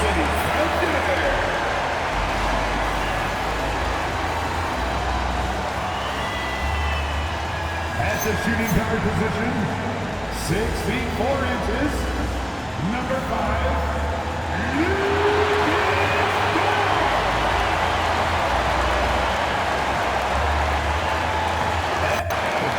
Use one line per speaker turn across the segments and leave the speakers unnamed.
City Thunder. At the shooting guard position, 6 feet 4 inches, number 5,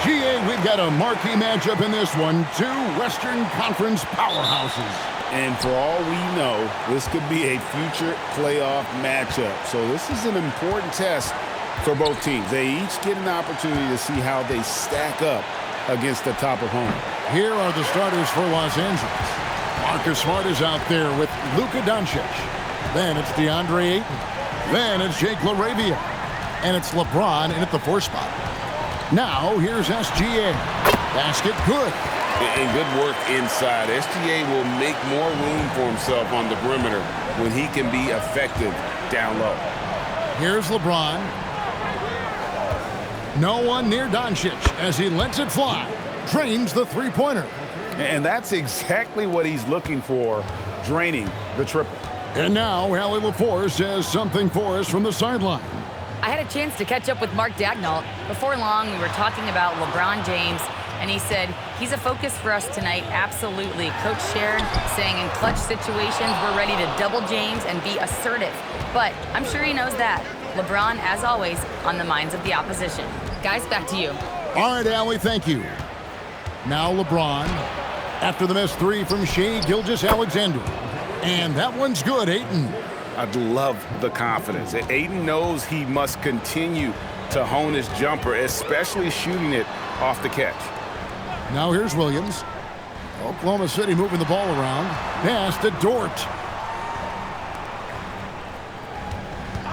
GA, we've got a marquee matchup in this one. Two Western Conference powerhouses.
And for all we know, this could be a future playoff matchup. So this is an important test for both teams. They each get an opportunity to see how they stack up against the top opponent.
Here are the starters for Los Angeles. Marcus Smart is out there with Luka Doncic. Then it's DeAndre Ayton. Then it's Jake LaRavia. And it's LeBron in at the 4 spot. Now, here's SGA. Basket good.
And good work inside. SGA will make more room for himself on the perimeter when he can be effective down low.
Here's LeBron. No one near Doncic as he lets it fly. Drains the three-pointer.
And that's exactly what he's looking for, draining the triple.
And now, Allie LaForce has something for us from the sideline.
I had a chance to catch up with Mark Dagnall. Before long, we were talking about LeBron James, and he said, he's a focus for us tonight, absolutely. Coach shared, saying in clutch situations, we're ready to double James and be assertive. But I'm sure he knows that. LeBron, as always, on the minds of the opposition. Guys, back to you.
All right, Allie, thank you. Now LeBron, after the missed 3 from Shai Gilgeous-Alexander. And that one's good, Ayton.
I love the confidence. Ayton knows he must continue to hone his jumper, especially shooting it off the catch.
Now here's Williams. Oklahoma City moving the ball around. Pass to Dort.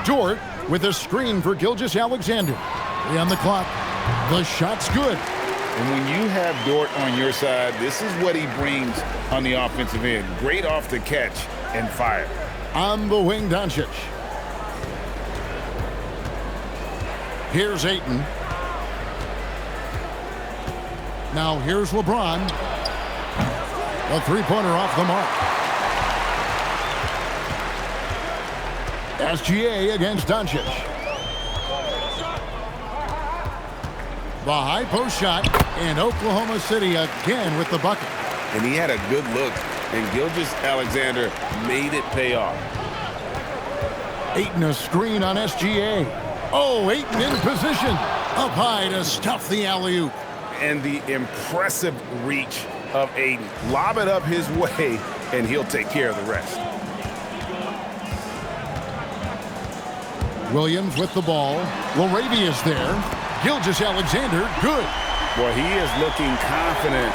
Dort with a screen for Gilgeous-Alexander. 3 on the clock. The shot's good.
And when you have Dort on your side, this is what he brings on the offensive end. Great off the catch and fire.
On the wing, Doncic. Here's Ayton. Now here's LeBron. A three-pointer off the mark. SGA against Doncic. The high post shot, and Oklahoma City again with the bucket.
And he had a good look, and Gilgeous-Alexander made it pay off.
Ayton a screen on SGA. Oh, Ayton in position. Up high to stuff the alley-oop.
And the impressive reach of Ayton. Lob it up his way, and he'll take care of the rest.
Williams with the ball. LaRavia's there. Gilgeous-Alexander, good.
Boy, he is looking confident.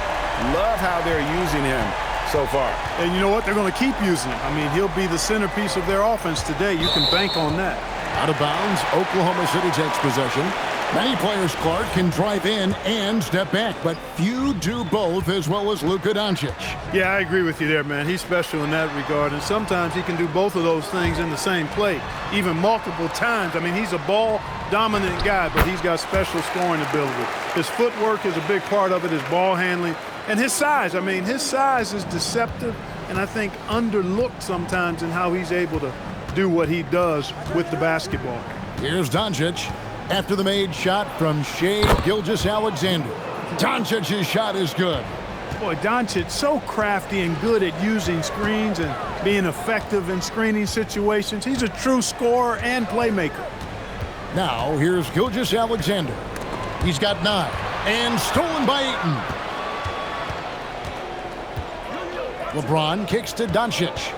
Love how they're using him so far.
And you know what? They're going to keep using him. I mean, he'll be the centerpiece of their offense today. You can bank on that.
Out of bounds, Oklahoma City takes possession. Many players, Clark, can drive in and step back, but few do both as well as Luka Doncic.
Yeah, I agree with you there, man. He's special in that regard, and sometimes he can do both of those things in the same play, even multiple times. I mean, he's a ball-dominant guy, but he's got special scoring ability. His footwork is a big part of it, his ball handling, and his size. I mean, his size is deceptive, and I think underlooked sometimes in how he's able to do what he does with the basketball.
Here's Doncic. After the made shot from Shai Gilgeous-Alexander. Doncic's shot is good.
Boy, Doncic so crafty and good at using screens and being effective in screening situations. He's a true scorer and playmaker.
Now, here's Gilgeous-Alexander. He's got 9. And stolen by Ayton. LeBron kicks to Doncic.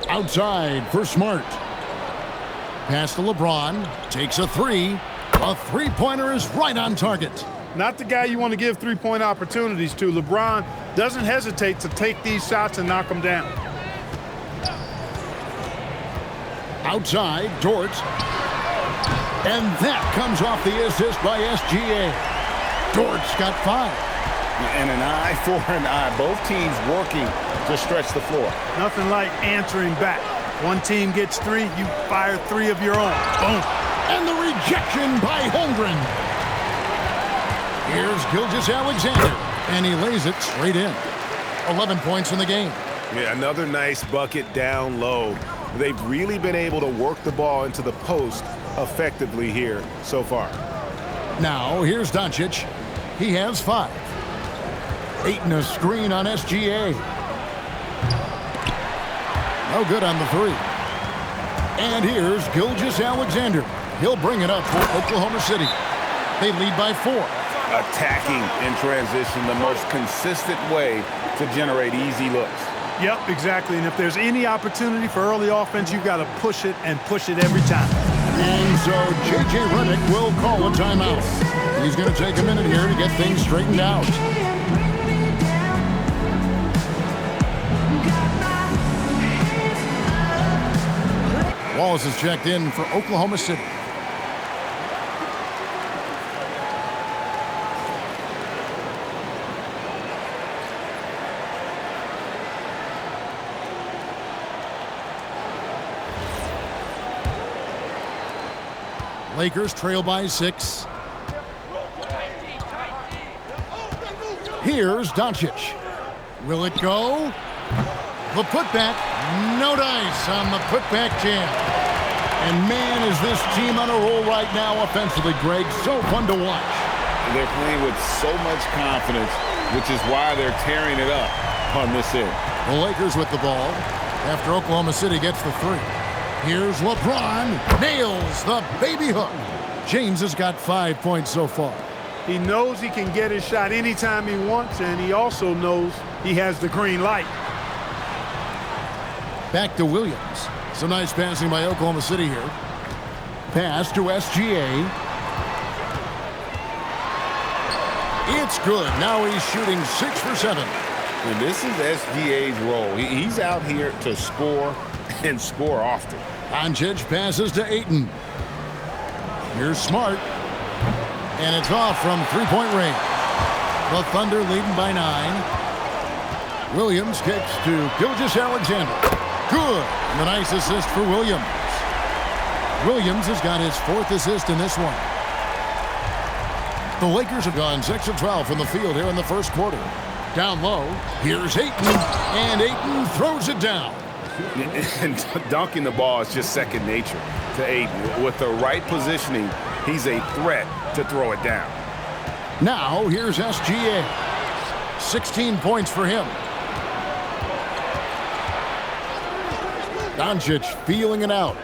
Outside for Smart. Pass to LeBron. Takes a 3. A three-pointer is right on target.
Not the guy you want to give three-point opportunities to. LeBron doesn't hesitate to take these shots and knock them down.
Outside, Dort. And that comes off the assist by SGA. Dort's got 5.
And an eye for an eye. Both teams working to stretch the floor.
Nothing like answering back. One team gets 3, you fire 3 of your own. Boom.
And the rejection by Holmgren. Here's Gilgeous-Alexander, and he lays it straight in. 11 points in the game.
Yeah, another nice bucket down low. They've really been able to work the ball into the post effectively here so far.
Now, here's Doncic. He has 5. Ayton a screen on SGA. No good on the 3. And here's Gilgeous-Alexander. He'll bring it up for Oklahoma City. They lead by 4.
Attacking in transition, the most consistent way to generate easy looks.
Yep, exactly. And if there's any opportunity for early offense, you've got to push it and push it every time.
And so J.J. Redick will call a timeout. He's going to take a minute here to get things straightened out. Wallace is checked in for Oklahoma City. Lakers trail by 6. Here's Doncic. Will it go? The putback. No dice on the putback jam. And man, is this team on a roll right now offensively, Greg. So fun to watch.
They're playing with so much confidence, which is why they're tearing it up on this end.
The Lakers with the ball after Oklahoma City gets the 3. Here's LeBron. Nails the baby hook. James has got 5 points so far.
He knows he can get his shot anytime he wants, and he also knows he has the green light.
Back to Williams. Some nice passing by Oklahoma City here. Pass to SGA. It's good. Now he's shooting 6 for 7.
And this is SGA's role. He's out here to score and score often.
Doncic passes to Ayton. Here's Smart. And it's off from three-point range. The Thunder leading by 9. Williams kicks to Gilgeous-Alexander. Good. And a nice assist for Williams. Williams has got his 4th assist in this one. The Lakers have gone 6 of 12 from the field here in the first quarter. Down low, here's Ayton, and Ayton throws it down.
And dunking the ball is just second nature to Ayton. With the right positioning, he's a threat to throw it down.
Now, here's SGA. 16 points for him. Doncic feeling it out.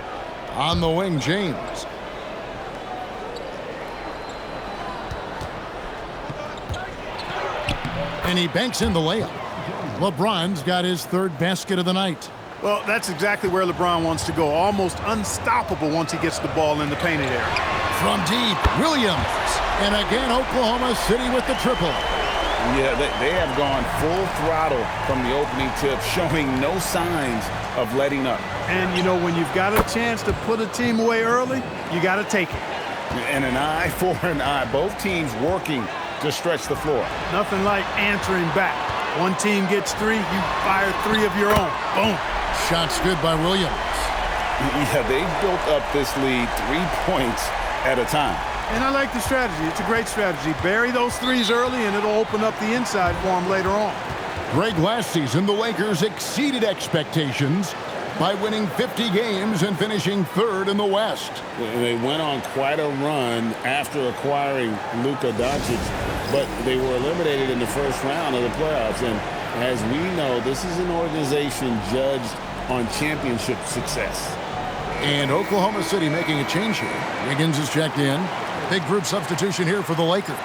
On the wing, James. And he banks in the layup. LeBron's got his 3rd basket of the night.
Well, that's exactly where LeBron wants to go. Almost unstoppable once he gets the ball in the painted area.
From deep, Williams. And again, Oklahoma City with the triple.
Yeah, they have gone full throttle from the opening tip, showing no signs of letting up.
And, you know, when you've got a chance to put a team away early, you got to take it.
And an eye for an eye. Both teams working to stretch the floor.
Nothing like answering back. One team gets 3, you fire 3 of your own. Boom.
Shots good by Williams.
Yeah, they've built up this lead 3 points at a time.
And I like the strategy. It's a great strategy. Bury those 3s early, and it'll open up the inside for them later on.
Greg, last season, the Lakers exceeded expectations by winning 50 games and finishing 3rd in the West.
They went on quite a run after acquiring Luka Doncic, but they were eliminated in the first round of the playoffs. And as we know, this is an organization judged on championship success.
And Oklahoma City making a change here. Wiggins is checked in. Big group substitution here for the Lakers.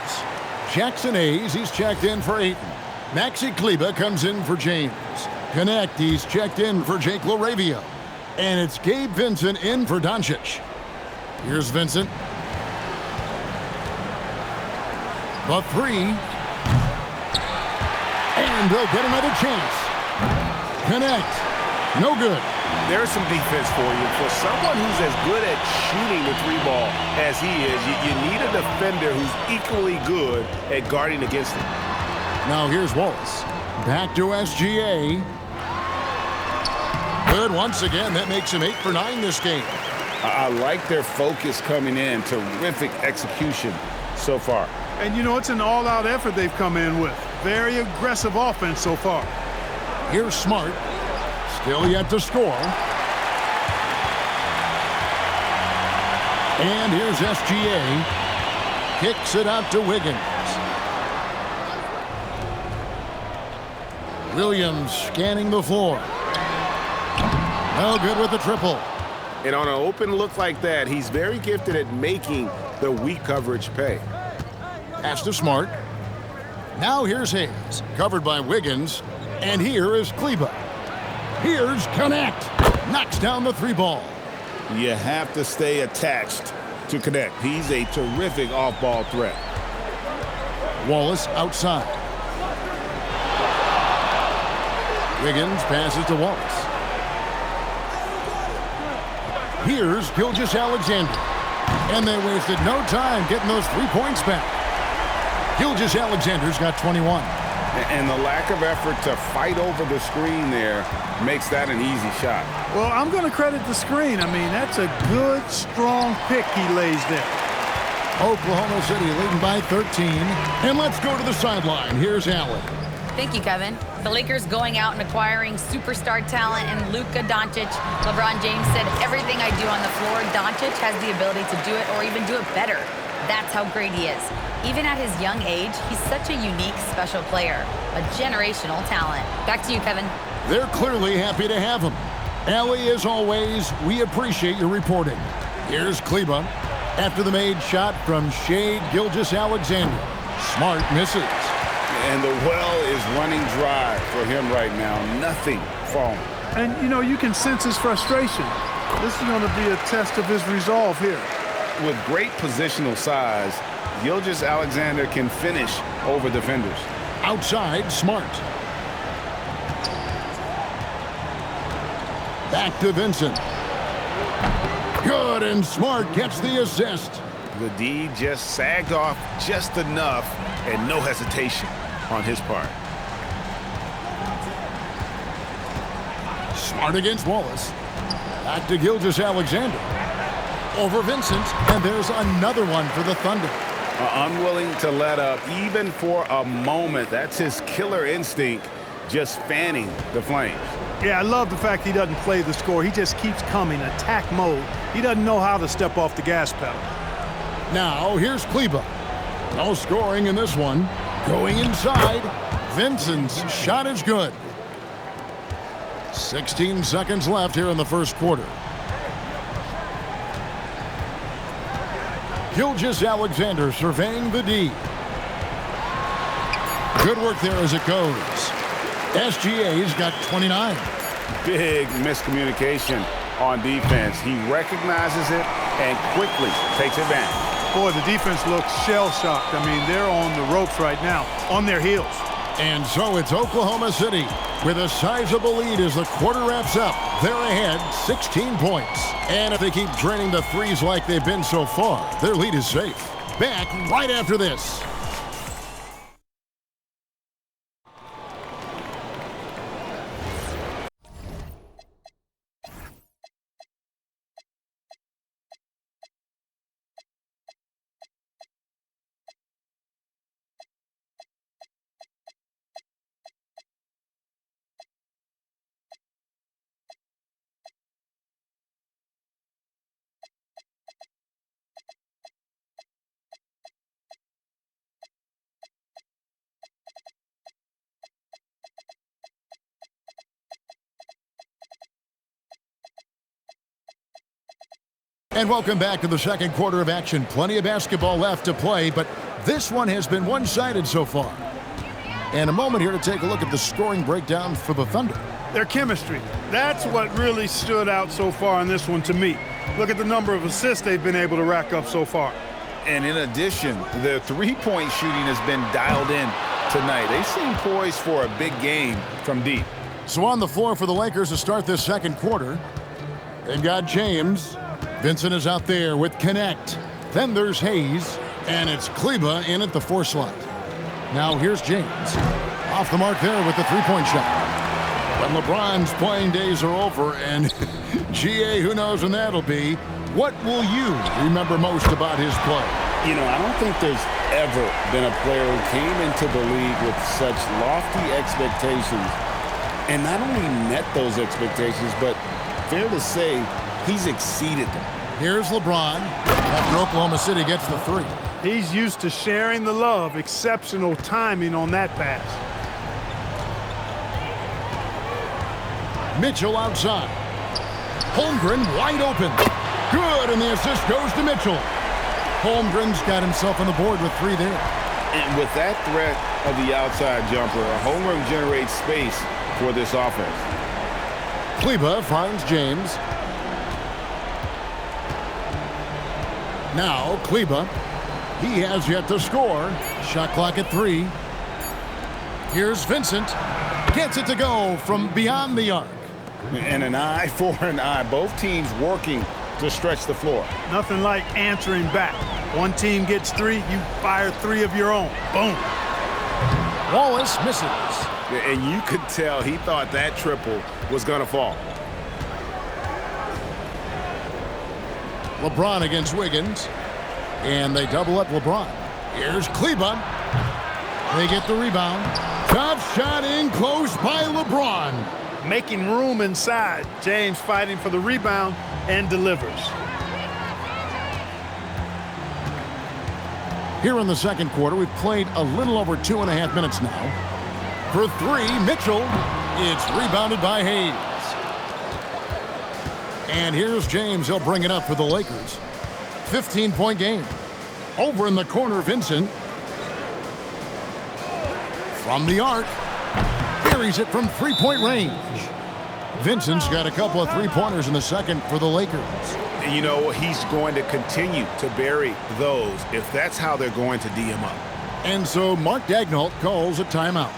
Jackson Hayes, he's checked in for Ayton. Maxi Kleber comes in for James. Connect, he's checked in for Jake LaRavia. And it's Gabe Vincent in for Doncic. Here's Vincent. The 3. And they'll get another chance. Connect. No good.
There's some defense for you. For someone who's as good at shooting the 3-ball as he is, you need a defender who's equally good at guarding against him.
Now here's Wallace. Back to SGA. Good once again. That makes him 8 for 9 this game.
I like their focus coming in. Terrific execution so far.
And, you know, it's an all-out effort they've come in with. Very aggressive offense so far.
Here's Smart. Still yet to score. And here's SGA. Kicks it out to Wiggins. Williams scanning the floor. No good with the triple.
And on an open look like that, he's very gifted at making the weak coverage pay.
Pass to Smart. Now here's Hayes, covered by Wiggins. And here is Kleba. Here's Connect. Knocks down the three ball.
You have to stay attached to Connect. He's a terrific off-ball threat.
Wallace outside. Wiggins passes to Wallace. Here's Gilgeous-Alexander. And they wasted no time getting those 3 points back. Gilgeous-Alexander's got 21.
And the lack of effort to fight over the screen there makes that an easy shot.
Well, I'm going to credit the screen. I mean, that's a good, strong pick he lays there.
Oklahoma City leading by 13. And let's go to the sideline. Here's Allen.
Thank you, Kevin. The Lakers going out and acquiring superstar talent in Luka Doncic. LeBron James said, everything I do on the floor, Doncic has the ability to do it or even do it better. That's how great he is. Even at his young age, he's such a unique, special player. A generational talent. Back to you, Kevin.
They're clearly happy to have him. Allie, as always, we appreciate your reporting. Here's Kleba. After the made shot from Shai Gilgeous-Alexander. Smart misses.
And the well is running dry for him right now. Nothing falling.
And, you know, you can sense his frustration. This is going to be a test of his resolve here.
With great positional size, Gilgeous-Alexander can finish over defenders.
Outside, Smart. Back to Vincent. Good, and Smart gets the assist.
The D just sagged off just enough and no hesitation on his part.
Smart against Wallace. Back to Gilgeous-Alexander. Over Vincent, and there's another one for the Thunder.
Unwilling to let up even for a moment. That's his killer instinct, just fanning the flames.
Yeah, I love the fact he doesn't play the score. He just keeps coming, attack mode. He doesn't know how to step off the gas pedal.
Now, here's Kleba. No scoring in this one. Going inside. Vincent's shot is good. 16 seconds left here in the first quarter. Gilgeous-Alexander surveying the D. Good work there as it goes. SGA's got 29.
Big miscommunication on defense. He recognizes it and quickly takes advantage.
Boy, the defense looks shell-shocked. I mean, they're on the ropes right now, on their heels.
And so it's Oklahoma City with a sizable lead as the quarter wraps up. They're ahead 16 points. And if they keep draining the threes like they've been so far, their lead is safe. Back right after this. And welcome back to the second quarter of action. Plenty of basketball left to play, but this one has been one-sided so far. And a moment here to take a look at the scoring breakdown for the Thunder.
Their chemistry. That's what really stood out so far in this one to me. Look at the number of assists they've been able to rack up so far.
And in addition, their three-point shooting has been dialed in tonight. They seem poised for a big game from deep.
So on the floor for the Lakers to start this second quarter, they've got James. Vincent is out there with Connect. Then there's Hayes, and it's Kleba in at the 4 slot. Now here's James. Off the mark there with the three-point shot. When LeBron's playing days are over, and GA, who knows when that'll be, what will you remember most about his play?
You know, I don't think there's ever been a player who came into the league with such lofty expectations and not only met those expectations, but fair to say, he's exceeded them.
Here's LeBron after Oklahoma City gets the three.
He's used to sharing the love. Exceptional timing on that pass.
Mitchell outside. Holmgren wide open. Good, and the assist goes to Mitchell. Holmgren's got himself on the board with three there.
And with that threat of the outside jumper, Holmgren generates space for this offense.
Kleba finds James. Now Kleba. He has yet to score. Shot clock at 3. Here's Vincent. Gets it to go from beyond the arc.
And an eye for an eye. Both teams working to stretch the floor.
Nothing like answering back. One team gets 3, you fire 3 of your own. Boom.
Wallace misses.
And you could tell he thought that triple was going to fall.
LeBron against Wiggins. And they double up LeBron. Here's Kleba. They get the rebound. Tough shot in close by LeBron.
Making room inside. James fighting for the rebound and delivers.
Here in the second quarter, we've played a little over 2.5 minutes now. For 3, Mitchell. It's rebounded by Hayes. And here's James. He'll bring it up for the Lakers. 15-point game. Over in the corner, Vincent. From the arc. Buries it from three-point range. Vincent's got a couple of three-pointers in the second for the Lakers.
You know, he's going to continue to bury those if that's how they're going to D him up.
And so Mark Daigneault calls a timeout.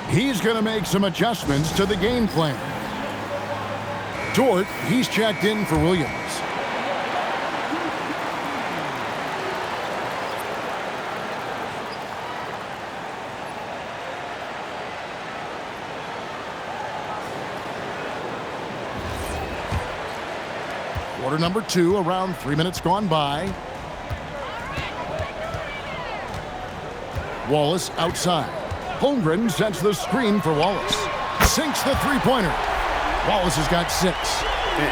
He's going to make some adjustments to the game plan. Dort, he's checked in for Williams. Quarter number 2, around 3 minutes gone by. Wallace outside. Holmgren sets the screen for Wallace. Sinks the three-pointer. Wallace has got 6.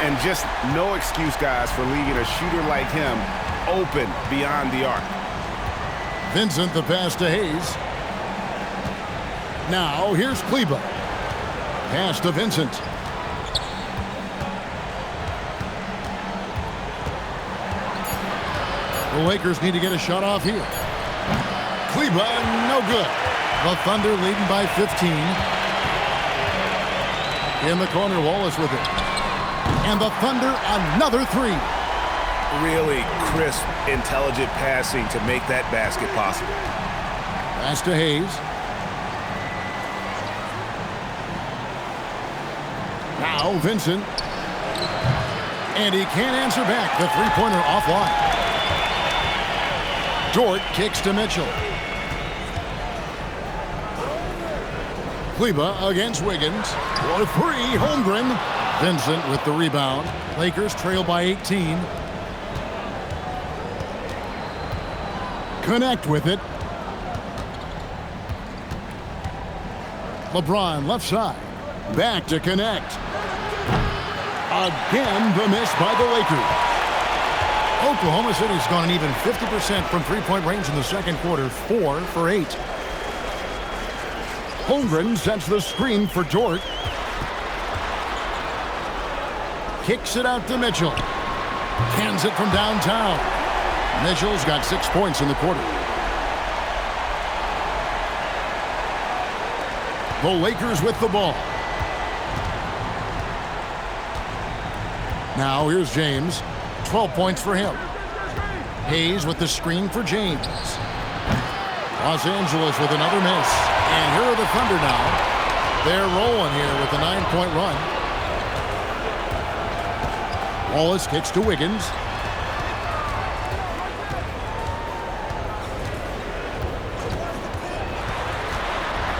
And just no excuse, guys, for leaving a shooter like him open beyond the arc.
Vincent, the pass to Hayes. Now, here's Kleba. Pass to Vincent. The Lakers need to get a shot off here. Kleba, no good. The Thunder leading by 15. In the corner, Wallace with it. And the Thunder, another 3.
Really crisp, intelligent passing to make that basket possible.
Pass to Hayes. Now Vincent. And he can't answer back. The three-pointer offline. Dort kicks to Mitchell. Kleba against Wiggins. For 3, Holmgren. Vincent with the rebound. Lakers trail by 18. Connect with it. LeBron left side. Back to connect. Again, the miss by the Lakers. Oklahoma City's gone an even 50% from three-point range in the second quarter, 4 for 8. Holmgren sets the screen for Dort. Kicks it out to Mitchell. Cans it from downtown. Mitchell's got 6 points in the quarter. The Lakers with the ball. Now here's James. 12 points for him. Hayes with the screen for James. Los Angeles with another miss. And here are the Thunder now. They're rolling here with a 9-point run. Wallace kicks to Wiggins.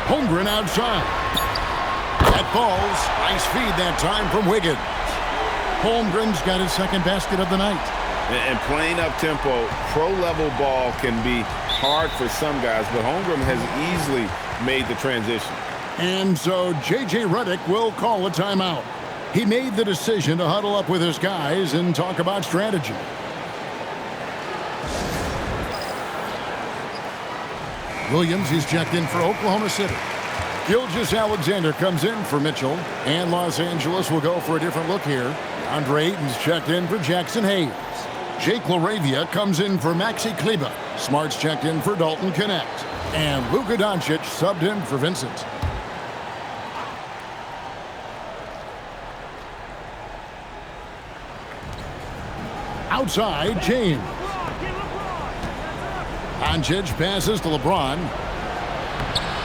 Holmgren outside. That falls. Nice feed that time from Wiggins. Holmgren's got his second basket of the night.
And playing up-tempo, pro-level ball can be hard for some guys, but Holmgren has easily made the transition.
And so J.J. Redick will call a timeout. He made the decision to huddle up with his guys and talk about strategy. Williams, he's checked in for Oklahoma City. Gilgeous-Alexander comes in for Mitchell, and Los Angeles will go for a different look here. Andre Ayton's checked in for Jackson Hayes. Jake LaRavia comes in for Maxi Kleber. Smart's checked in for Dalton Connect. And Luka Doncic subbed in for Vincent. Outside, James. Doncic passes to LeBron.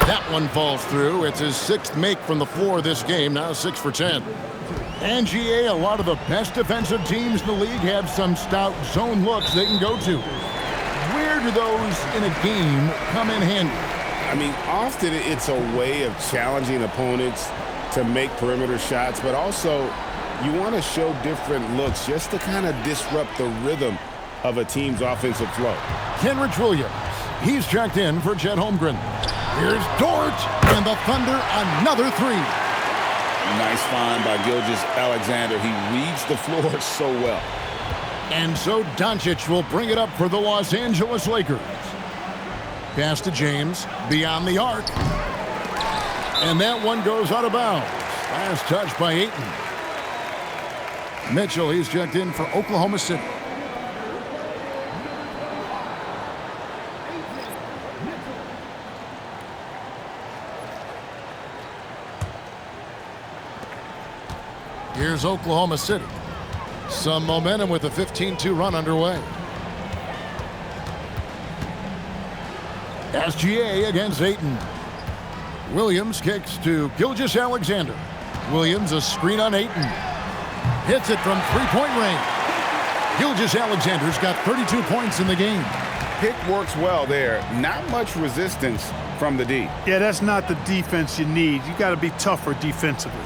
That one falls through. It's his 6th make from the floor this game, now 6 for 10. And GA, a lot of the best defensive teams in the league have some stout zone looks they can go to. Where do those in a game come in handy?
I mean, often it's a way of challenging opponents to make perimeter shots, but also you want to show different looks just to kind of disrupt the rhythm of a team's offensive flow.
Kenrich Williams, he's checked in for Chet Holmgren. Here's Dort, and the Thunder another 3.
Nice find by Gilgeous-Alexander. He reads the floor so well.
And so Doncic will bring it up for the Los Angeles Lakers. Pass to James, beyond the arc. And that one goes out of bounds. Last touch by Ayton. Mitchell, he's checked in for Oklahoma City. Here's Oklahoma City. Some momentum with a 15-2 run underway. SGA against Ayton. Williams kicks to Gilgeous-Alexander. Williams a screen on Ayton. Hits it from three-point range. Gilgeous-Alexander's got 32 points in the game.
Pick works well there. Not much resistance from the D.
Yeah, that's not the defense you need. You got to be tougher defensively.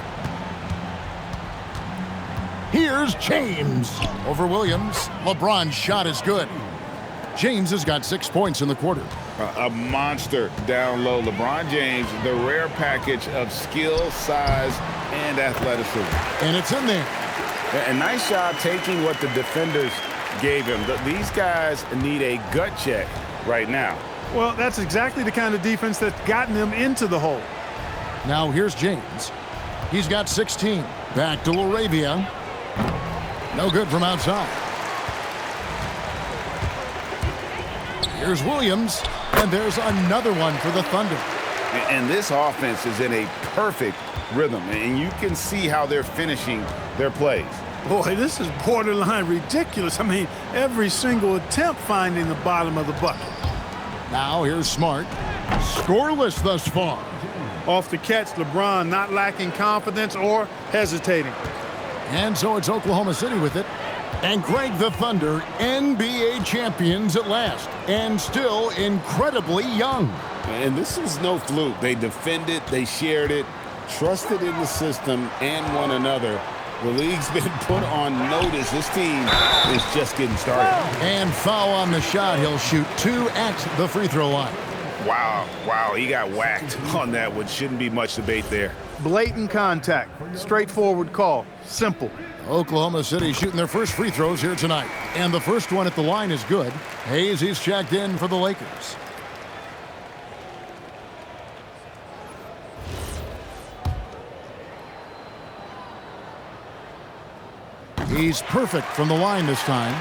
Here's James over Williams. LeBron's shot is good. James has got 6 points in the quarter.
A monster down low. LeBron James, the rare package of skill, size, and athleticism.
And it's in there.
A nice job taking what the defenders gave him. These guys need a gut check right now.
Well, that's exactly the kind of defense that's gotten them into the hole.
Now here's James. He's got 16. Back to LaRavia. No good from outside. Here's Williams, and there's another one for the Thunder.
And this offense is in a perfect rhythm, and you can see how they're finishing their plays.
Boy, this is borderline ridiculous. I mean, every single attempt finding the bottom of the bucket.
Now here's Smart. Scoreless thus far.
Off the catch, LeBron not lacking confidence or hesitating.
And so it's Oklahoma City with it. And Greg, the Thunder, NBA champions at last, and still incredibly young.
And this is no fluke. They defended, they shared it, trusted in the system and one another. The league's been put on notice. This team is just getting started.
And foul on the shot. He'll shoot 2 at the free throw line.
Wow, he got whacked on that one. Shouldn't be much debate there.
Blatant contact, straightforward call, simple.
Oklahoma City shooting their first free throws here tonight. And the first one at the line is good. Hayes, he's checked in for the Lakers. He's perfect from the line this time.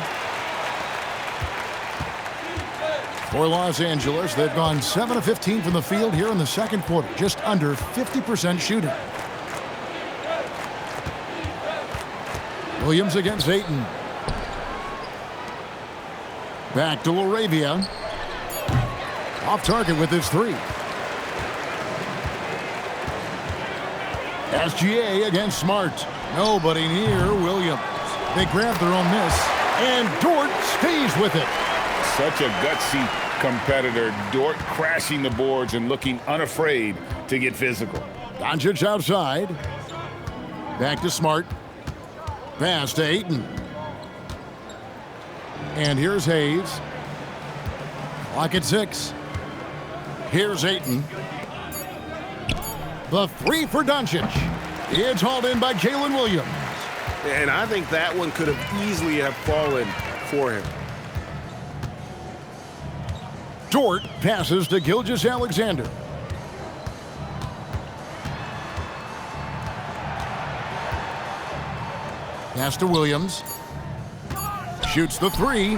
For Los Angeles, they've gone 7 of 15 from the field here in the second quarter, just under 50% shooting. Williams against Ayton. Back to LaRavia. Off target with his 3. SGA against Smart. Nobody near Williams. They grab their own miss, and Dort stays with it.
Such a gutsy competitor. Dort crashing the boards and looking unafraid to get physical.
Doncic outside. Back to Smart. Pass to Ayton. And here's Hayes. Clock at 6. Here's Ayton. The three for Doncic. It's hauled in by Jalen Williams.
And I think that one could have easily have fallen for him.
Dort passes to Gilgeous-Alexander. Pass to Williams. Shoots the three.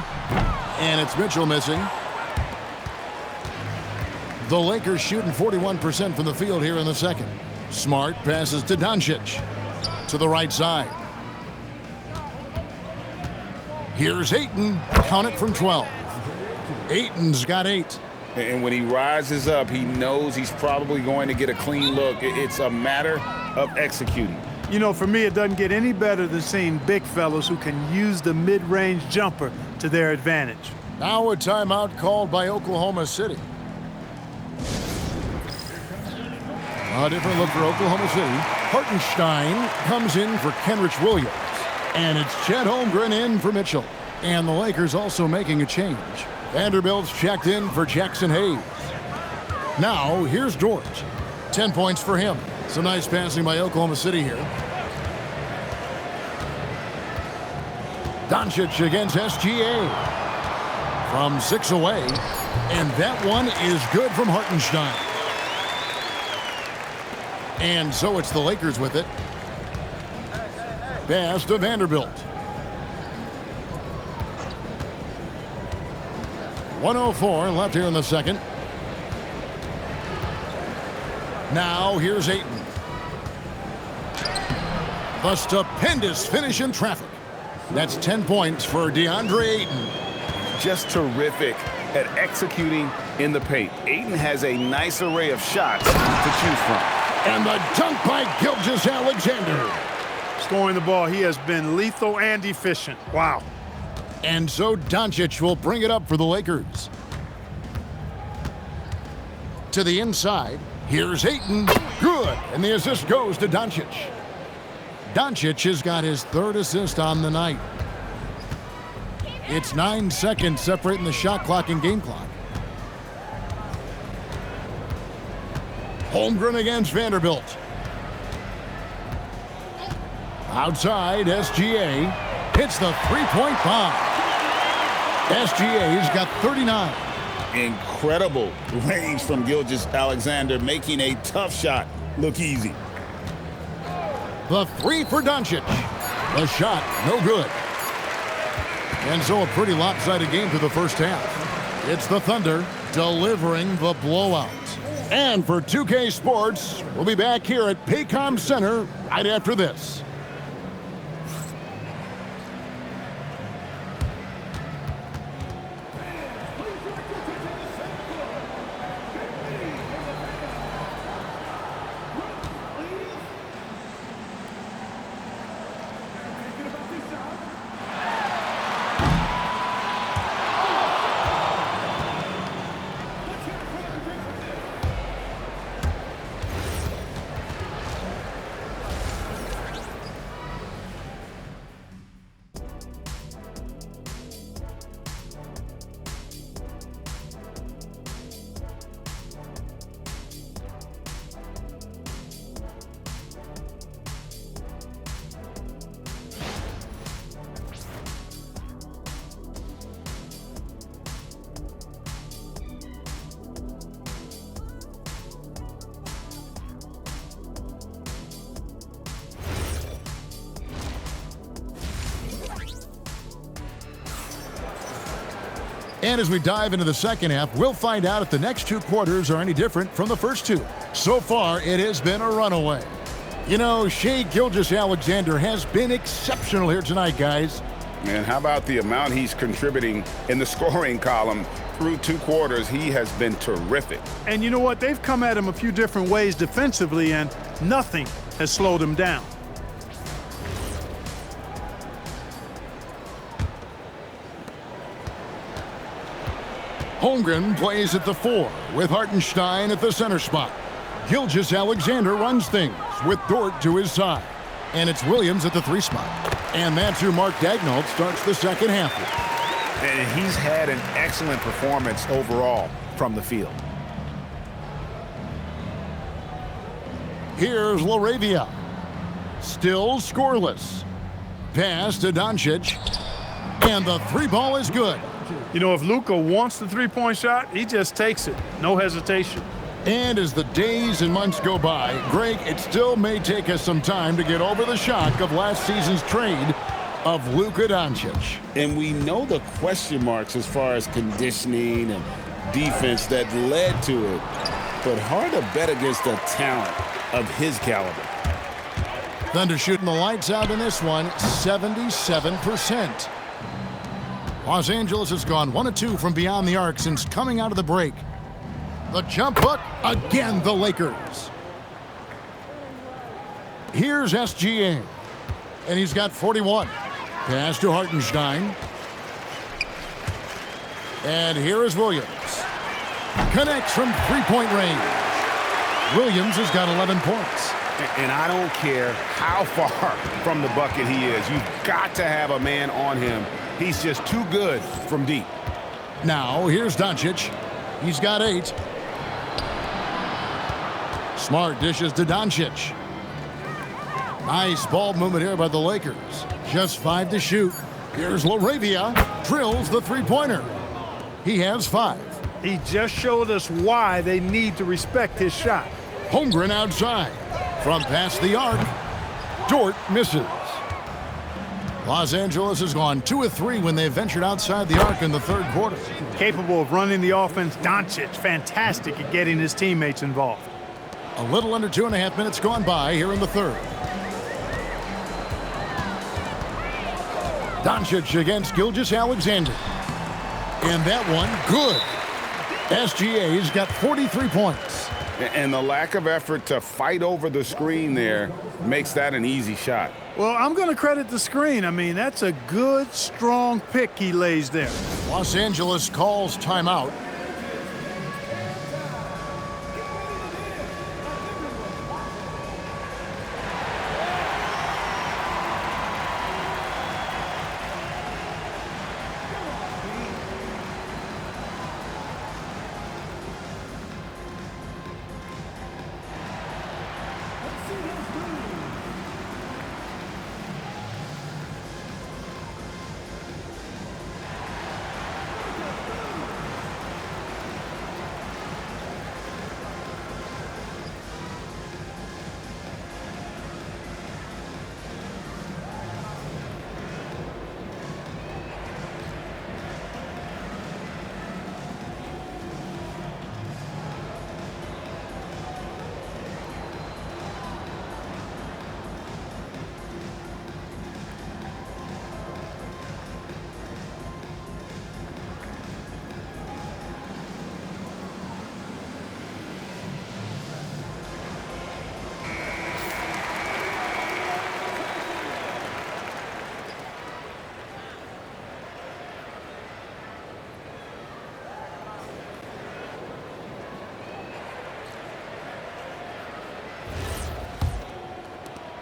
And it's Mitchell missing. The Lakers shooting 41% from the field here in the second. Smart passes to Doncic. To the right side. Here's Ayton. Count it from 12. Ayton's got 8.
And when he rises up, he knows he's probably going to get a clean look. It's a matter of executing.
You know, for me, it doesn't get any better than seeing big fellas who can use the mid-range jumper to their advantage.
Now a timeout called by Oklahoma City. A different look for Oklahoma City. Hartenstein comes in for Kenrich Williams. And it's Chet Holmgren in for Mitchell. And the Lakers also making a change. Vanderbilt's checked in for Jackson Hayes. Now, here's Dort. 10 points for him. Some nice passing by Oklahoma City here. Doncic against SGA. From 6 away. And that one is good from Hartenstein. And so it's the Lakers with it. Pass to Vanderbilt. 1:04 left here in the second. Now here's Ayton. The stupendous finish in traffic. That's 10 points for DeAndre Ayton.
Just terrific at executing in the paint. Ayton has a nice array of shots to choose from.
And the dunk by Gilgeous-Alexander.
Scoring the ball, he has been lethal and efficient. Wow.
And so Doncic will bring it up for the Lakers. To the inside, here's Ayton. Good. And the assist goes to Doncic. Doncic has got his 3rd assist on the night. It's 9 seconds separating the shot clock and game clock. Holmgren against Vanderbilt. Outside, SGA hits the three-point bomb. SGA's got 39.
Incredible range from Gilgeous-Alexander, making a tough shot look easy.
The three for Doncic. The shot, no good. And so a pretty lopsided game through the first half. It's the Thunder delivering the blowout. And for 2K Sports, we'll be back here at Paycom Center right after this. And as we dive into the second half, we'll find out if the next 2 quarters are any different from the first 2. So far, it has been a runaway. You know, Shai Gilgeous-Alexander has been exceptional here tonight, guys.
Man, how about the amount he's contributing in the scoring column through 2 quarters? He has been terrific.
And you know what? They've come at him a few different ways defensively, and nothing has slowed him down.
Holmgren plays at the 4 with Hartenstein at the center spot. Gilgeous-Alexander runs things with Dort to his side. And it's Williams at the 3 spot. And that's who Mark Daigneault starts the second half with.
And he's had an excellent performance overall from the field.
Here's Laravia. Still scoreless. Pass to Doncic. And the three ball is good.
You know, if Luka wants the three-point shot, he just takes it. No hesitation.
And as the days and months go by, Greg, it still may take us some time to get over the shock of last season's trade of Luka Doncic.
And we know the question marks as far as conditioning and defense that led to it. But hard to bet against the talent of his caliber.
Thunder shooting the lights out in this one, 77%. Los Angeles has gone 1 of 2 from beyond the arc since coming out of the break. The jump hook, again the Lakers. Here's SGA, and he's got 41. Pass to Hartenstein. And here is Williams. Connects from three-point range. Williams has got 11 points.
And I don't care how far from the bucket he is. You've got to have a man on him. He's just too good from deep.
Now, here's Doncic. He's got 8. Smart dishes to Doncic. Nice ball movement here by the Lakers. Just 5 to shoot. Here's Laravia. Drills the three-pointer. He has 5.
He just showed us why they need to respect his shot.
Holmgren outside. From past the arc. Dort misses. Los Angeles has gone 2 of 3 when they ventured outside the arc in the third quarter.
Capable of running the offense. Doncic, fantastic at getting his teammates involved.
A little under 2.5 minutes gone by here in the third. Doncic against Gilgeous-Alexander. And that one, good. SGA's got 43 points.
And the lack of effort to fight over the screen there makes that an easy shot.
Well, I'm going to credit the screen. I mean, that's a good, strong pick he lays there.
Los Angeles calls timeout.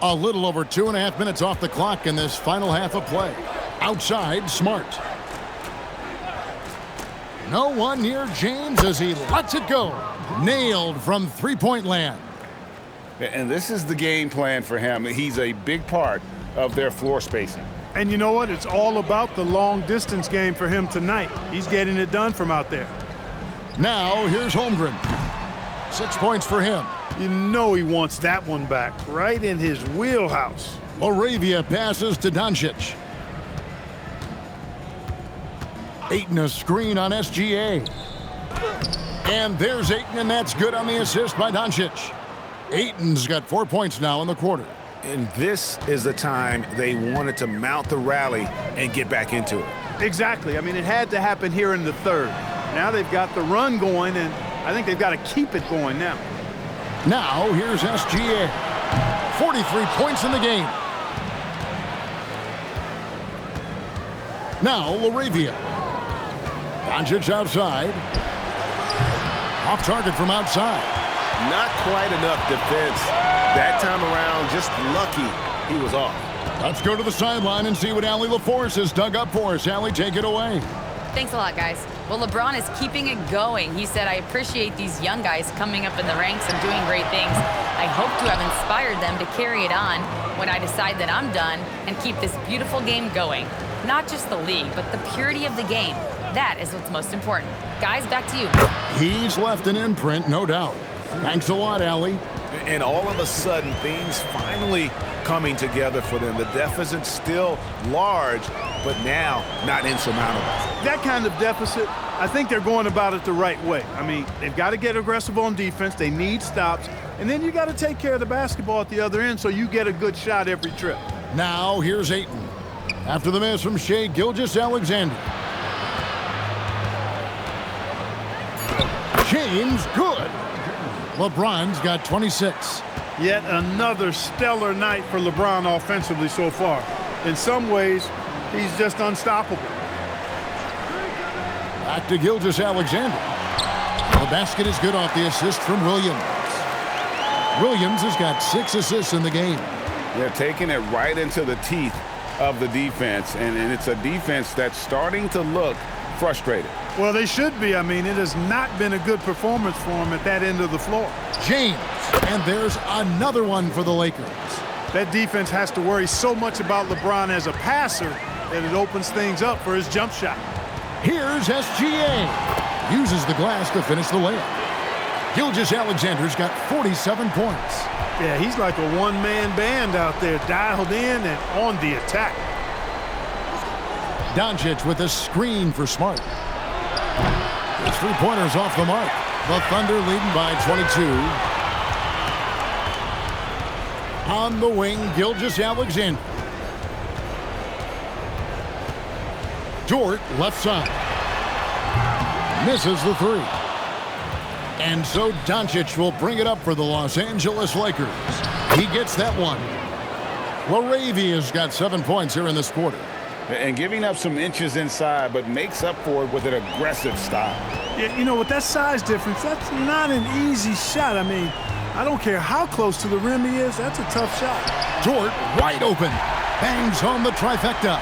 A little over 2.5 minutes off the clock in this final half of play. Outside, Smart. No one near James as he lets it go. Nailed from three-point land.
And this is the game plan for him. He's a big part of their floor spacing.
And you know what? It's all about the long-distance game for him tonight. He's getting it done from out there.
Now, here's Holmgren. 6 points for him.
You know he wants that one back, right in his wheelhouse.
Laravia passes to Doncic. Ayton a screen on SGA. And there's Ayton, and that's good on the assist by Doncic. Ayton's got 4 points now in the quarter.
And this is the time they wanted to mount the rally and get back into it.
Exactly. I mean, it had to happen here in the third. Now they've got the run going, and I think they've got to keep it going now.
Now, here's SGA. 43 points in the game. Now, Laravia. Doncic outside. Off target from outside.
Not quite enough defense. That time around, just lucky he was off.
Let's go to the sideline and see what Allie LaForce has dug up for us. Allie, take it away.
Thanks a lot, guys. Well, LeBron is keeping it going. He said, I appreciate these young guys coming up in the ranks and doing great things. I hope to have inspired them to carry it on when I decide that I'm done and keep this beautiful game going. Not just the league, but the purity of the game. That is what's most important. Guys, back to you.
He's left an imprint, no doubt. Thanks a lot, Allie.
And all of a sudden, things finally coming together for them. The deficit's still large, but now not insurmountable.
That kind of deficit, I think they're going about it the right way. I mean, they've got to get aggressive on defense. They need stops. And then you got to take care of the basketball at the other end so you get a good shot every trip.
Now, here's Ayton. After the miss from Gilgeous-Alexander. James, good. LeBron's got 26.
Yet another stellar night for LeBron offensively so far. In some ways, he's just unstoppable.
Back to Gilgeous-Alexander. The basket is good off the assist from Williams. Williams has got 6 assists in the game.
They're taking it right into the teeth of the defense, and it's a defense that's starting to look frustrated.
Well, they should be. I mean, it has not been a good performance for them at that end of the floor.
James, and there's another one for the Lakers.
That defense has to worry so much about LeBron as a passer that it opens things up for his jump shot.
Here's SGA. Uses the glass to finish the layup. Gilgeous-Alexander's got 47 points.
Yeah, he's like a one-man band out there, dialed in and on the attack.
Doncic with a screen for Smart. His three-pointer's off the mark. The Thunder leading by 22. On the wing, Gilgeous-Alexander. Dort, left side. Misses the three. And so Doncic will bring it up for the Los Angeles Lakers. He gets that one. LaRavia's got 7 points here in this quarter.
And giving up some inches inside, but makes up for it with an aggressive style.
Yeah, you know, with that size difference, that's not an easy shot. I mean, I don't care how close to the rim he is, that's a tough shot.
Dort, wide open. Bangs home the trifecta.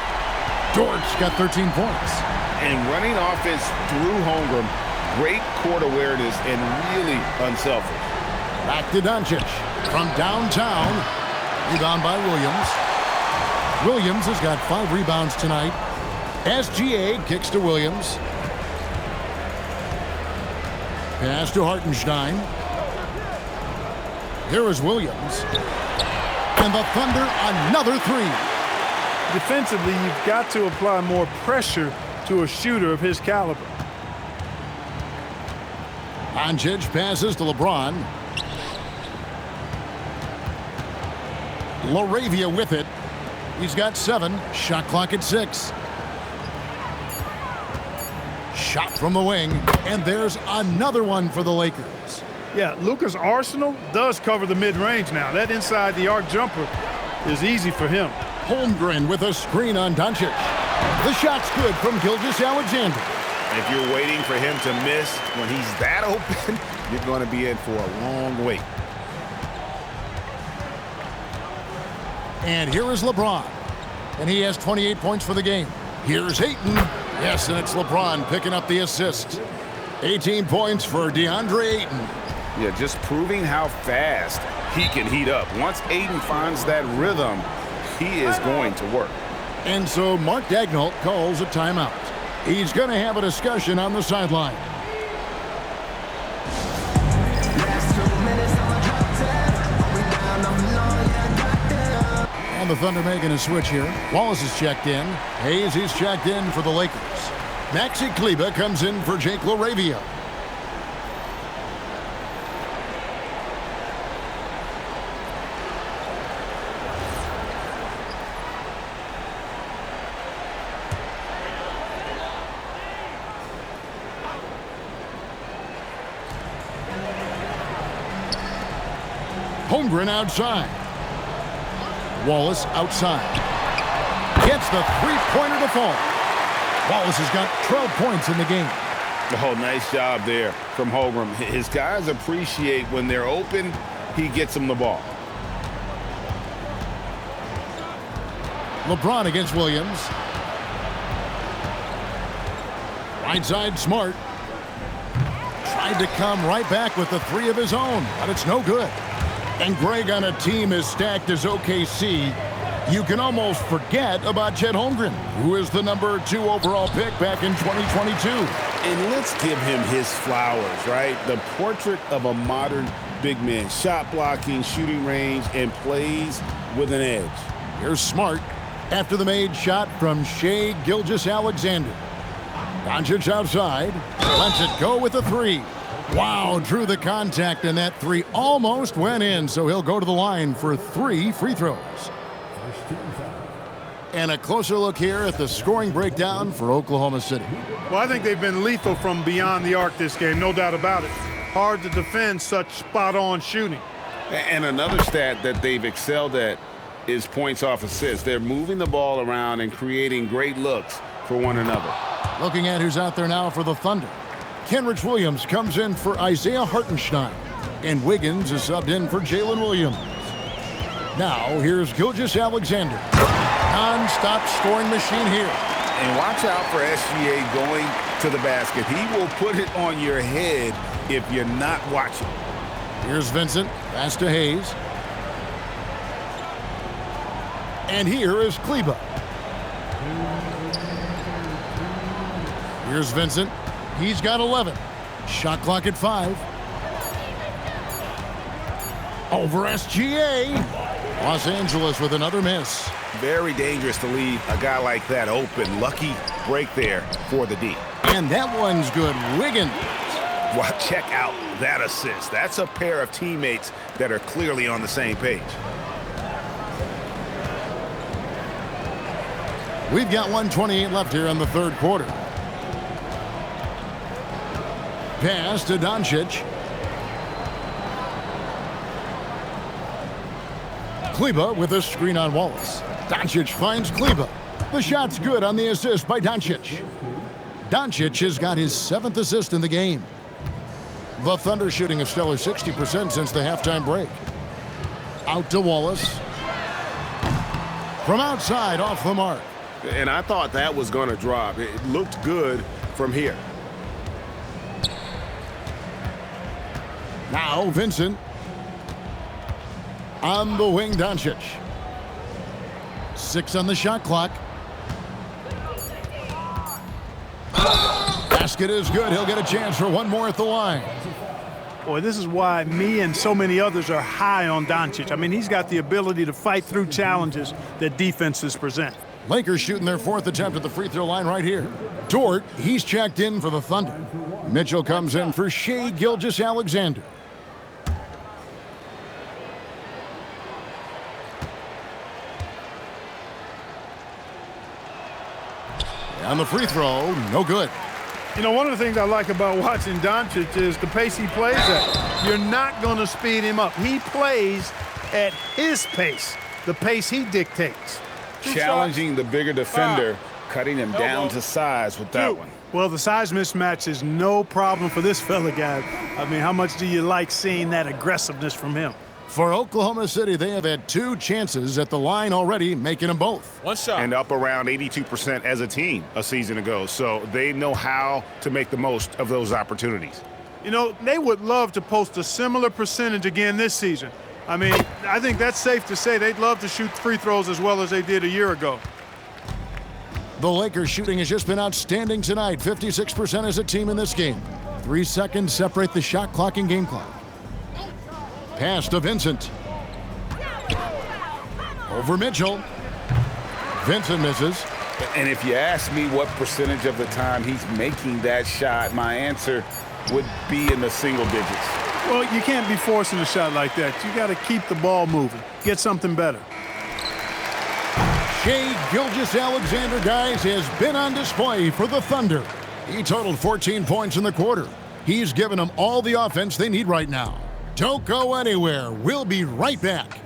Dort's got 13 points.
And running offense through Holmgren, great court awareness and really unselfish.
Back to Doncic. From downtown. Rebound by Williams. Williams has got 5 rebounds tonight. SGA kicks to Williams. Pass to Hartenstein. Here is Williams. And the Thunder, another three.
Defensively, you've got to apply more pressure to a shooter of his caliber.
Doncic passes to LeBron. LaRavia with it. He's got 7. Shot clock at 6. Shot from the wing. And there's another one for the Lakers.
Yeah, Luka's arsenal does cover the mid-range now. That inside the arc jumper is easy for him.
Holmgren with a screen on Doncic. The shot's good from Gilgeous-Alexander.
If you're waiting for him to miss when he's that open, you're going to be in for a long wait.
And here is LeBron. And he has 28 points for the game. Here's Ayton. Yes, and it's LeBron picking up the assist. 18 points for DeAndre Ayton.
Yeah, just proving how fast he can heat up. Once Ayton finds that rhythm, he is going to work.
And so Mark Daigneault calls a timeout. He's going to have a discussion on the sideline. And the Thunder making a switch here. Wallace is checked in. Hayes is checked in for the Lakers. Maxi Kleber comes in for Jake LaRavia. Holmgren outside. Wallace outside. Gets the three-pointer to fall. Wallace has got 12 points in the game.
Oh, nice job there from Holmgren. His guys appreciate when they're open, he gets them the ball.
LeBron against Williams. Right side, Smart. Tried to come right back with the three of his own, but it's no good. And Greg, on a team as stacked as OKC, you can almost forget about Chet Holmgren, who is the number 2 overall pick back in 2022.
And let's give him his flowers, right? The portrait of a modern big man. Shot blocking, shooting range, and plays with an edge.
Here's Smart after the made shot from Gilgeous-Alexander. Doncic outside, lets it go with a 3. Wow, drew the contact, and that 3 almost went in, so he'll go to the line for 3 free throws. And a closer look here at the scoring breakdown for Oklahoma City.
Well, I think they've been lethal from beyond the arc this game, no doubt about it. Hard to defend such spot-on shooting.
And another stat that they've excelled at is points off assists. They're moving the ball around and creating great looks for one another.
Looking at who's out there now for the Thunder. Kenrich Williams comes in for Isaiah Hartenstein, and Wiggins is subbed in for Jalen Williams. Now, here's Gilgeous-Alexander. Non-stop scoring machine here.
And watch out for SGA going to the basket. He will put it on your head if you're not watching.
Here's Vincent. Pass to Hayes. And here is Kleba. Here's Vincent. He's got 11. Shot clock at 5. Over SGA. Los Angeles with another miss.
Very dangerous to leave a guy like that open. Lucky break there for the D.
And that one's good. Wiggins.
Well, check out that assist. That's a pair of teammates that are clearly on the same page.
We've got 1:28 left here in the third quarter. Pass to Doncic. Kleba with a screen on Wallace. Doncic finds Kleba. The shot's good on the assist by Doncic. Doncic has got his 7th assist in the game. The Thunder shooting a stellar 60% since the halftime break. Out to Wallace. From outside, off the mark.
And I thought that was going to drop. It looked good from here.
Now Vincent. On the wing, Doncic. 6 on the shot clock. Basket is good. He'll get a chance for one more at the line.
Boy, this is why me and so many others are high on Doncic. I mean, he's got the ability to fight through challenges that defenses present.
Lakers shooting their 4th attempt at the free throw line right here. Dort, he's checked in for the Thunder. Mitchell comes in for Gilgeous-Alexander. On the free throw, no good.
You know, one of the things I like about watching Doncic is the pace he plays at. You're not going to speed him up. He plays at his pace, the pace he dictates.
Challenging the bigger defender, cutting him down to size with that one.
Well, the size mismatch is no problem for this fella, guy. I mean, how much do you like seeing that aggressiveness from him?
For Oklahoma City, they have had 2 chances at the line already, making them both.
One shot. And up around 82% as a team a season ago. So they know how to make the most of those opportunities.
You know, they would love to post a similar percentage again this season. I mean, I think that's safe to say they'd love to shoot free throws as well as they did a year ago.
The Lakers shooting has just been outstanding tonight. 56% as a team in this game. 3 seconds separate the shot clock and game clock. Pass to Vincent. Over Mitchell. Vincent misses.
And if you ask me what percentage of the time he's making that shot, my answer would be in the single digits.
Well, you can't be forcing a shot like that. You got to keep the ball moving. Get something better.
Gilgeous-Alexander, guys, has been on display for the Thunder. He totaled 14 points in the quarter. He's given them all the offense they need right now. Don't go anywhere. We'll be right back.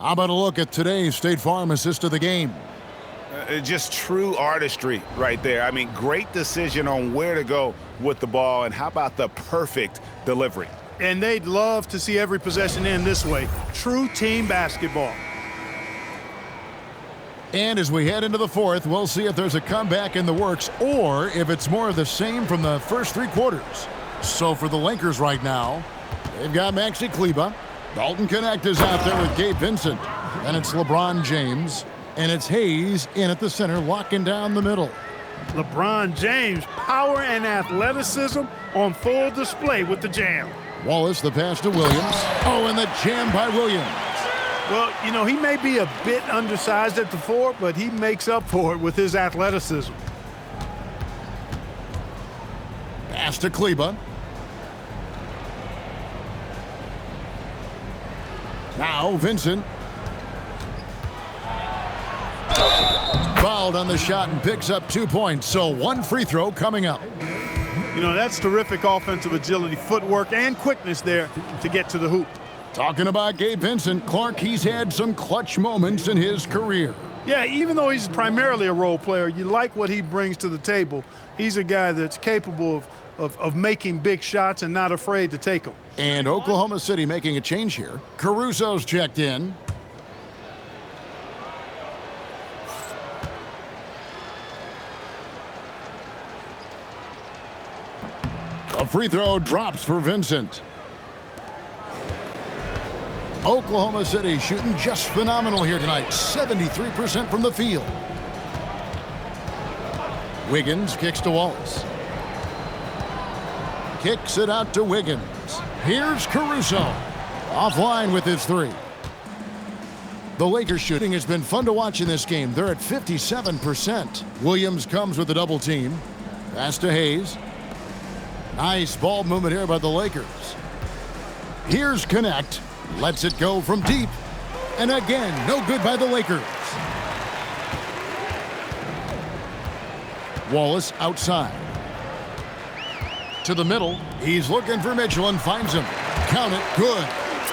How about a look at today's State Farm assist of the game?
Just true artistry right there. I mean, great decision on where to go with the ball, and how about the perfect delivery?
And they'd love to see every possession end this way. True team basketball.
And as we head into the fourth, we'll see if there's a comeback in the works or if it's more of the same from the first three quarters. So for the Lakers right now, they've got Maxi Kleber. Dalton Connect is out there with Gabe Vincent. And it's LeBron James. And it's Hayes in at the center, locking down the middle.
LeBron James, power and athleticism on full display with the jam.
Wallace, the pass to Williams. Oh, and the jam by Williams.
Well, you know, he may be a bit undersized at the four, but he makes up for it with his athleticism.
Pass to Kleber. Now Vincent. Fouled on the shot and picks up 2 points. So one free throw coming up.
You know, that's terrific offensive agility, footwork, and quickness there to get to the hoop.
Talking about Gabe Vincent, Clark, he's had some clutch moments in his career.
Yeah, even though he's primarily a role player, you like what he brings to the table. He's a guy that's capable of making big shots and not afraid to take them.
And Oklahoma City making a change here. Caruso's checked in. A free throw drops for Vincent. Oklahoma City shooting just phenomenal here tonight. 73% from the field. Wiggins kicks to Wallace. Kicks it out to Wiggins. Here's Caruso. Offline with his three. The Lakers shooting has been fun to watch in this game. They're at 57%. Williams comes with a double team. Pass to Hayes. Nice ball movement here by the Lakers. Here's Connect. Lets it go from deep. And again, no good by the Lakers. Wallace outside. To the middle. He's looking for Mitchell and finds him. Count it. Good.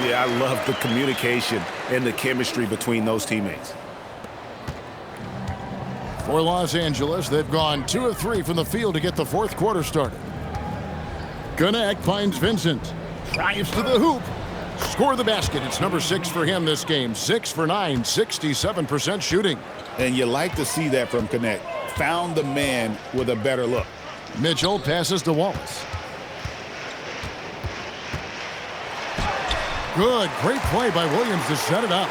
Yeah, I love the communication and the chemistry between those teammates.
For Los Angeles, they've gone 2 of 3 from the field to get the fourth quarter started. Connect finds Vincent. Drives to the hoop. Score the basket. It's number 6 for him this game. 6 for 9, 67% shooting.
And you like to see that from Connect. Found the man with a better look.
Mitchell passes to Wallace. Good. Great play by Williams to set it up.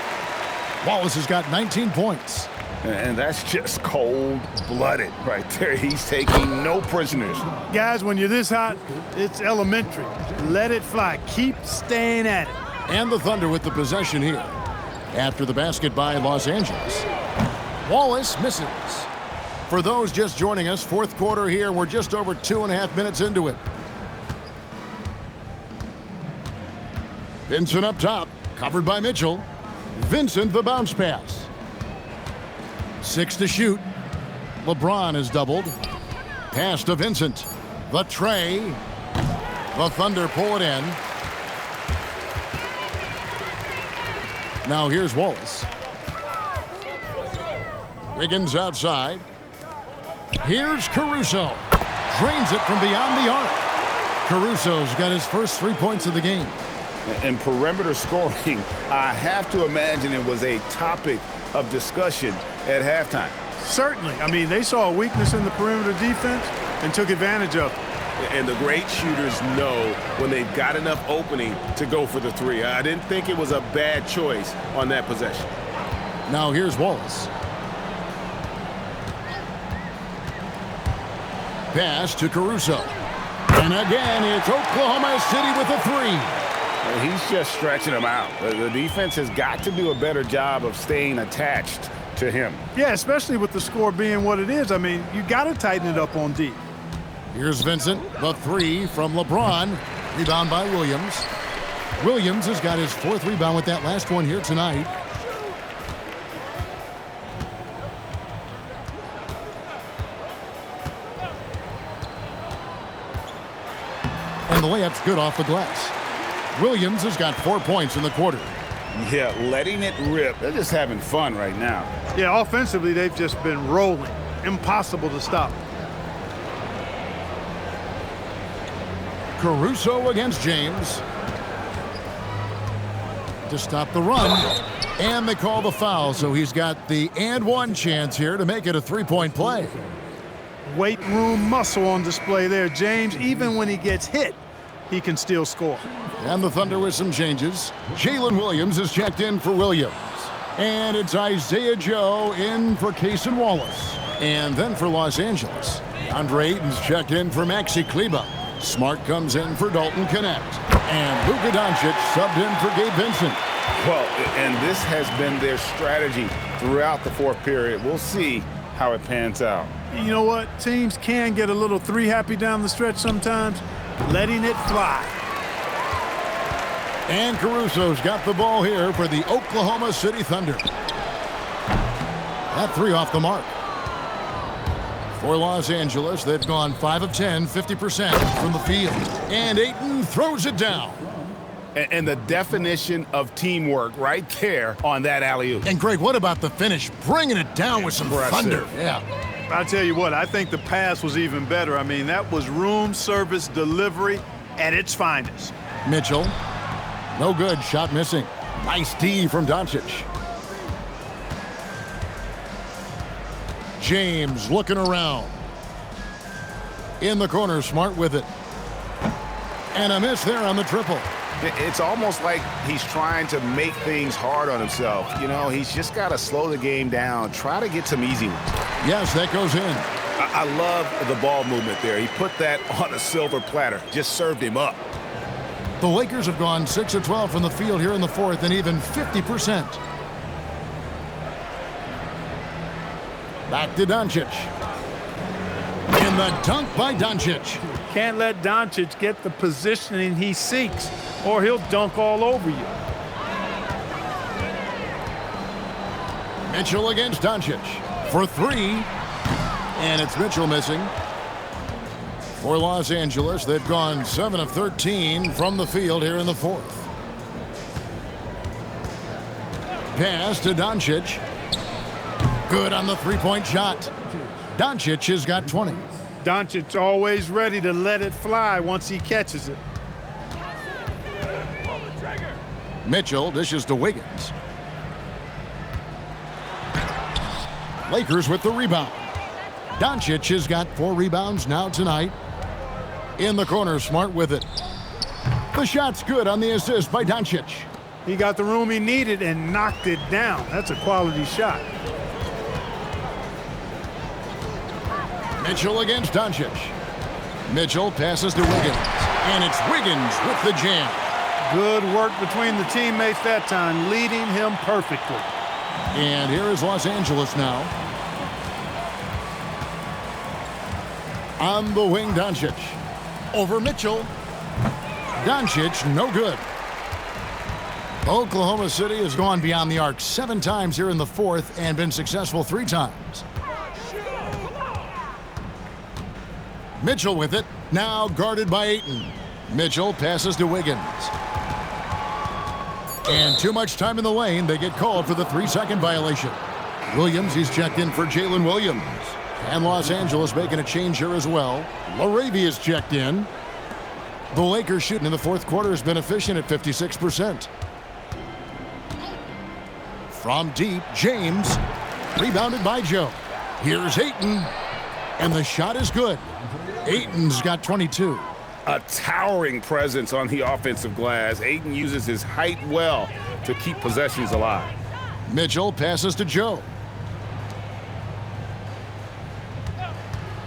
Wallace has got 19 points.
And that's just cold-blooded right there. He's taking no prisoners.
Guys, when you're this hot, it's elementary. Let it fly. Keep staying at it.
And the Thunder with the possession here. After the basket by Los Angeles. Wallace misses. For those just joining us, fourth quarter here. We're just over 2.5 minutes into it. Vincent up top, covered by Mitchell. Vincent the bounce pass. 6 to shoot. LeBron is doubled. Pass to Vincent. The tray. The Thunder pull it in. Now here's Wallace. Wiggins outside. Here's Caruso. Drains it from beyond the arc. Caruso's got his first 3 points of the game.
And perimeter scoring, I have to imagine it was a topic of discussion at halftime.
Certainly. I mean, they saw a weakness in the perimeter defense and took advantage of it.
And the great shooters know when they've got enough opening to go for the three. I didn't think it was a bad choice on that possession.
Now here's Wallace. Pass to Caruso. And again, it's Oklahoma City with a three.
He's just stretching them out. The defense has got to do a better job of staying attached to him.
Yeah, especially with the score being what it is. I mean, you got to tighten it up on D.
Here's Vincent, the three from LeBron. Rebound by Williams. Williams has got his 4th rebound with that last one here tonight. And the layup's good off the glass. Williams has got 4 points in the quarter.
Yeah, letting it rip. They're just having fun right now.
Yeah, offensively, they've just been rolling. Impossible to stop.
Caruso against James. To stop the run. And they call the foul, so he's got the and one chance here to make it a three-point play.
Weight room muscle on display there. James, even when he gets hit, he can still score.
And the Thunder with some changes. Jalen Williams is checked in for Williams. And it's Isaiah Joe in for Cason Wallace. And then for Los Angeles, Andre Ayton's checked in for Maxi Kleber. Smart comes in for Dalton Connect. And Luka Doncic subbed in for Gabe Vincent.
Well, and this has been their strategy throughout the fourth period. We'll see how it pans out.
You know what? Teams can get a little three happy down the stretch sometimes, letting it fly.
And Caruso's got the ball here for the Oklahoma City Thunder. That three off the mark. For Los Angeles, they've gone 5 of 10, 50% from the field. And Ayton throws it down.
And the definition of teamwork right there on that alley-oop.
And Greg, what about the finish? Bringing it down with some thunder. Yeah.
I tell you what, I think the pass was even better. I mean, that was room service delivery at its finest.
Mitchell, no good, shot missing. Nice D from Doncic. James looking around. In the corner, Smart with it. And a miss there on the triple.
It's almost like he's trying to make things hard on himself. You know, he's just got to slow the game down, try to get some easy ones.
Yes, that goes in.
I love the ball movement there. He put that on a silver platter, just served him up.
The Lakers have gone 6 of 12 from the field here in the fourth and even 50%. Back to Doncic. In the dunk by Doncic.
Can't let Doncic get the positioning he seeks, or he'll dunk all over you.
Mitchell against Doncic for three. And it's Mitchell missing. For Los Angeles, they've gone 7 of 13 from the field here in the fourth. Pass to Doncic. Good on the three-point shot. Doncic has got 20.
Doncic always ready to let it fly once he catches it.
Mitchell dishes to Wiggins. Lakers with the rebound. Doncic has got 4 rebounds now tonight. In the corner, Smart with it. The shot's good on the assist by Doncic.
He got the room he needed and knocked it down. That's a quality shot.
Mitchell against Doncic. Mitchell passes to Wiggins. And it's Wiggins with the jam.
Good work between the teammates that time, leading him perfectly.
And here is Los Angeles now. On the wing, Doncic. Over Mitchell. Doncic, no good. Oklahoma City has gone beyond the arc 7 times here in the fourth and been successful 3 times. Mitchell with it, now guarded by Ayton. Mitchell passes to Wiggins. And too much time in the lane, they get called for the 3-second violation. Williams, he's checked in for Jalen Williams. And Los Angeles making a change here as well. Laravia is checked in. The Lakers shooting in the fourth quarter has been efficient at 56%. From deep, James, rebounded by Joe. Here's Ayton, and the shot is good. Ayton's got 22.
A towering presence on the offensive glass. Ayton uses his height well to keep possessions alive.
Mitchell passes to Joe.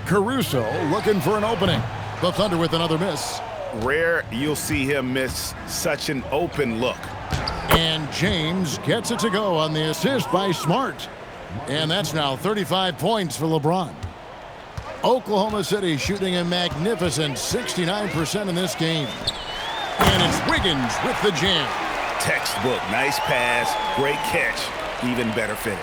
Caruso looking for an opening. The Thunder with another miss.
Rare you'll see him miss such an open look.
And James gets it to go on the assist by Smart. And that's now 35 points for LeBron. Oklahoma City shooting a magnificent 69% in this game. And it's Wiggins with the jam.
Textbook, nice pass, great catch, even better finish.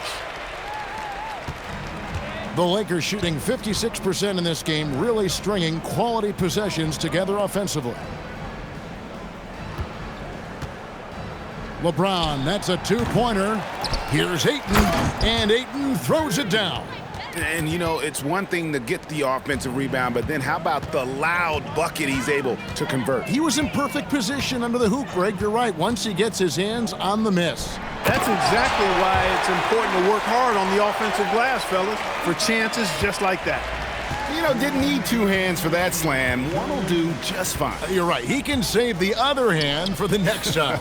The Lakers shooting 56% in this game, really stringing quality possessions together offensively. LeBron, that's a two-pointer. Here's Ayton, and Ayton throws it down.
And, you know, it's one thing to get the offensive rebound, but then how about the loud bucket he's able to convert?
He was in perfect position under the hoop, Greg. You're right. Once he gets his hands on the miss.
That's exactly why it's important to work hard on the offensive glass, fellas, for chances just like that.
You know, didn't need two hands for that slam. One will do just fine.
You're right. He can save the other hand for the next time.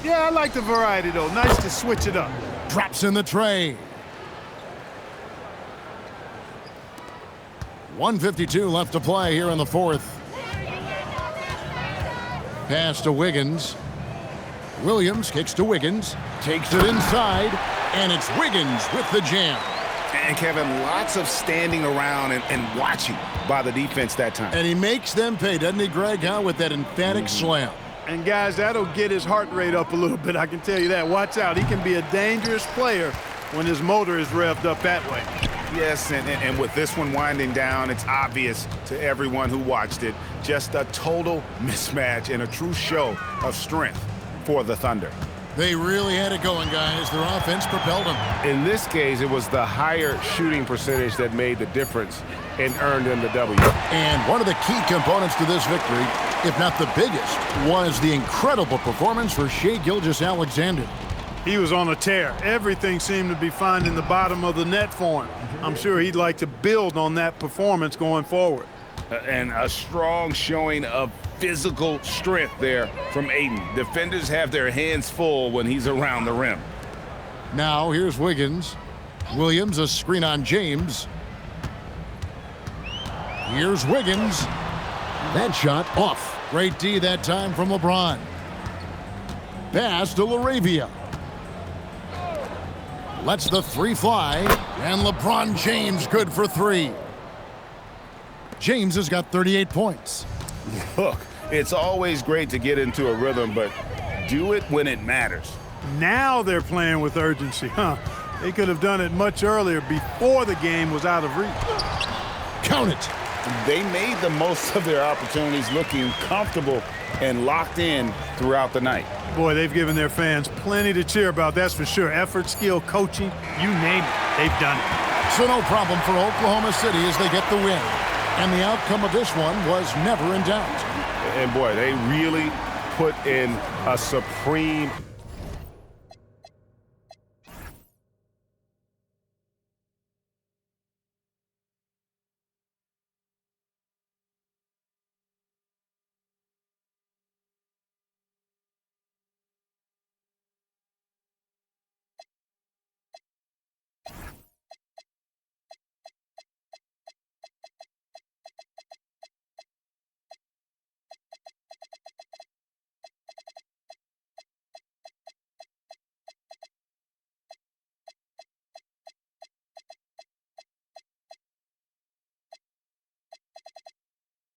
Yeah, I like the variety, though. Nice to switch it up.
Drops in the tray. 1:52 left to play here in the fourth. Pass to Wiggins. Williams kicks to Wiggins. Takes it inside, and it's Wiggins with the jam.
And, Kevin, lots of standing around and watching by the defense that time.
And he makes them pay, doesn't he, Greg, with that emphatic slam.
And, guys, that'll get his heart rate up a little bit, I can tell you that. Watch out. He can be a dangerous player when his motor is revved up that way.
Yes, and with this one winding down, it's obvious to everyone who watched it. Just a total mismatch and a true show of strength for the Thunder.
They really had it going, guys. Their offense propelled them.
In this case, it was the higher shooting percentage that made the difference and earned them the W.
And one of the key components to this victory, if not the biggest, was the incredible performance for Gilgeous-Alexander.
He was on a tear. Everything seemed to be finding the bottom of the net for him. I'm sure he'd like to build on that performance going forward.
And a strong showing of physical strength there from Ayton. Defenders have their hands full when he's around the rim.
Now here's Wiggins. Williams, a screen on James. Here's Wiggins. That shot off. Great D that time from LeBron. Pass to LaRavia. Lets the three fly, and LeBron James good for three. James has got 38 points.
Look, it's always great to get into a rhythm, but do it when it matters.
Now they're playing with urgency, huh? They could have done it much earlier before the game was out of reach.
Count it.
They made the most of their opportunities, looking comfortable and locked in throughout the night.
Boy, they've given their fans plenty to cheer about, that's for sure. Effort, skill, coaching, you name it, they've done it.
So no problem for Oklahoma City as they get the win. And the outcome of this one was never in doubt.
And boy, they really put in a supreme